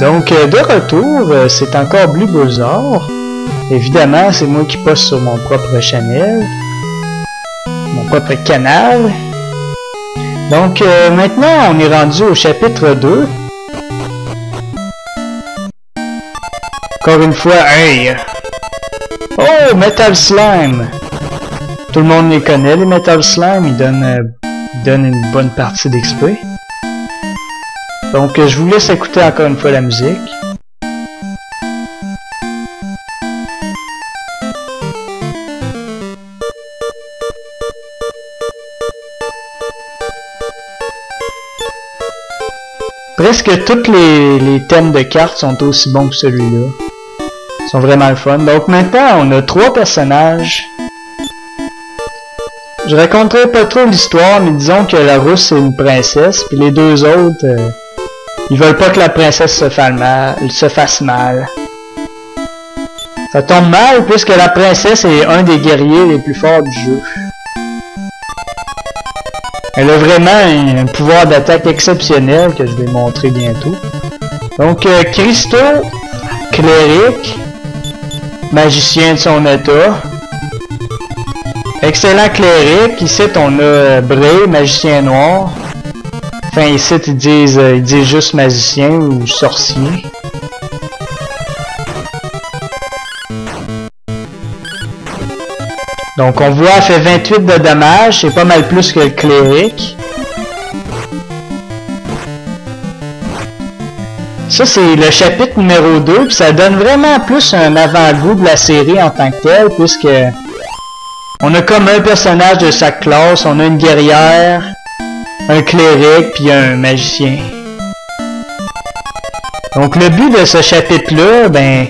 Donc, de retour, c'est encore Blue Buzzard. Évidemment, c'est moi qui poste sur mon propre channel. Mon propre canal. Donc, maintenant, on est rendu au chapitre 2. Encore une fois, hey! Oh, Metal Slime! Tout le monde les connaît, les Metal Slime. Ils donnent une bonne partie d'XP. Donc, je vous laisse écouter encore une fois la musique. Presque tous les thèmes de cartes sont aussi bons que celui-là. Ils sont vraiment le fun. Donc maintenant, on a 3 personnages. Je raconterai pas trop l'histoire, mais disons que la rousse est une princesse, puis les deux autres, ils veulent pas que la princesse se fasse mal. Ça tombe mal puisque la princesse est un des guerriers les plus forts du jeu. Elle a vraiment un pouvoir d'attaque exceptionnel que je vais montrer bientôt. Donc, Christo, cléric, magicien de son état. Excellent cléric. Ici, on a Bray, magicien noir. Enfin, ici, ils disent juste magicien ou sorcier. Donc, on voit, elle fait 28 de dommages. C'est pas mal plus que le cléric. Ça, c'est le chapitre numéro 2. Puis ça donne vraiment plus un avant-goût de la série en tant que telle, puisque on a comme un personnage de chaque classe. On a une guerrière, un cléric, puis un magicien. Donc, le but de ce chapitre-là, ben...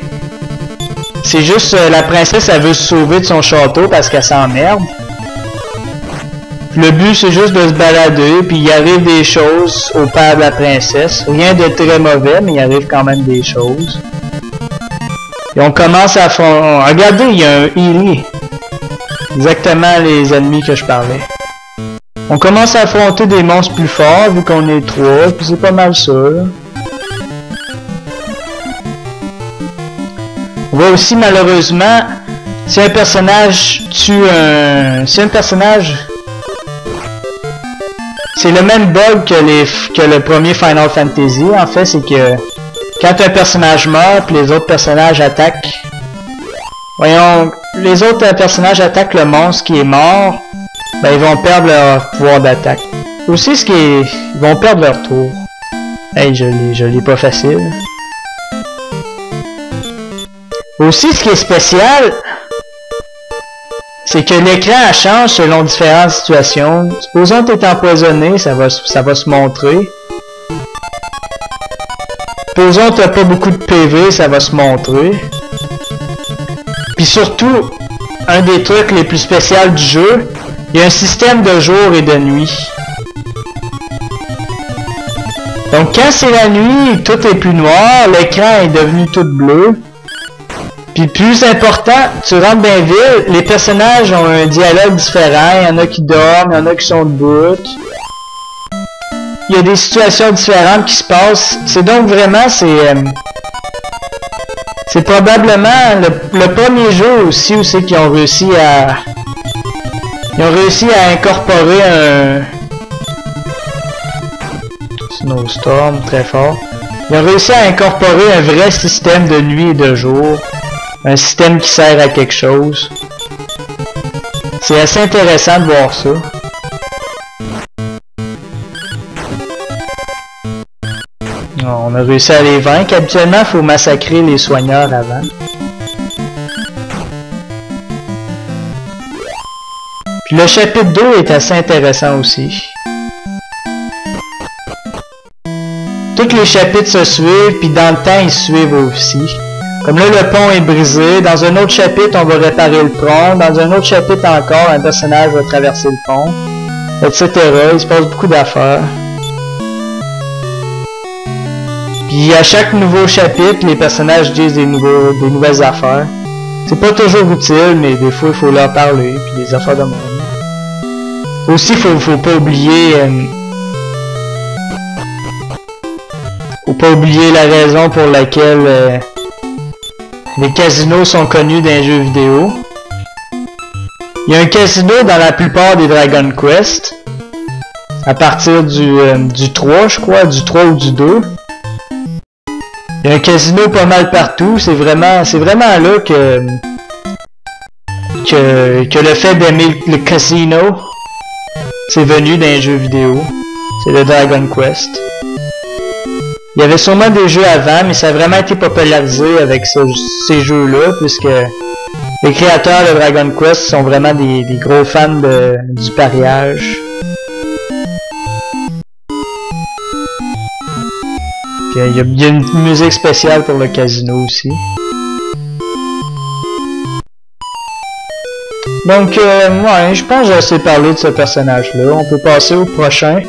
c'est juste la princesse, elle veut se sauver de son château parce qu'elle s'emmerde. Le but, c'est juste de se balader, puis il arrive des choses au père de la princesse. Rien de très mauvais, mais il arrive quand même des choses. Et on commence à fond. Regardez, il y a un Ely. Exactement les ennemis que je parlais. On commence à affronter des monstres plus forts, vu qu'on est 3, puis c'est pas mal ça, là. On voit aussi malheureusement, si un personnage tue un... si un personnage... C'est le même bug que le premier Final Fantasy, en fait, c'est que quand un personnage meurt, puis les autres personnages attaquent... Voyons, les autres personnages attaquent le monstre qui est mort, ben ils vont perdre leur pouvoir d'attaque. Aussi, ils vont perdre leur tour. Hey, je l'ai pas facile. Aussi, ce qui est spécial, c'est que l'écran change selon différentes situations. Supposons que tu es empoisonné, ça va se montrer. Supposons que tu n'as pas beaucoup de PV, ça va se montrer. Puis surtout, un des trucs les plus spéciaux du jeu, il y a un système de jour et de nuit. Donc quand c'est la nuit, tout est plus noir, l'écran est devenu tout bleu. Puis plus important, tu rentres dans la ville, les personnages ont un dialogue différent, il y en a qui dorment, il y en a qui sont debout. Il y a des situations différentes qui se passent. C'est donc vraiment, c'est probablement le premier jeu aussi où c'est qu'ils ont réussi à... Ils ont réussi à incorporer un... Snowstorm, très fort. Ils ont réussi à incorporer un vrai système de nuit et de jour. Un système qui sert à quelque chose. C'est assez intéressant de voir ça. On a réussi à les vaincre. Habituellement, il faut massacrer les soigneurs avant. Puis le chapitre 2 est assez intéressant aussi. Tous les chapitres se suivent, puis dans le temps, ils se suivent aussi. Comme là, le pont est brisé. Dans un autre chapitre, on va réparer le pont. Dans un autre chapitre encore, un personnage va traverser le pont. Etc. Il se passe beaucoup d'affaires. Puis à chaque nouveau chapitre, les personnages disent des nouvelles affaires. C'est pas toujours utile, mais des fois, il faut leur parler. Puis des affaires de monde. Aussi, faut pas oublier... faut pas oublier la raison pour laquelle les casinos sont connus dans les jeux vidéo. Il y a un casino dans la plupart des Dragon Quest. À partir du 3, je crois, du 3 ou du 2. Il y a un casino pas mal partout. C'est vraiment là que le fait d'aimer le casino, c'est venu dans les jeux vidéo. C'est le Dragon Quest. Il y avait sûrement des jeux avant, mais ça a vraiment été popularisé avec ces jeux-là, puisque les créateurs de Dragon Quest sont vraiment des gros fans du pariage. Il y a une musique spéciale pour le casino aussi. Donc, ouais, je pense que j'ai assez parlé de ce personnage-là. On peut passer au prochain.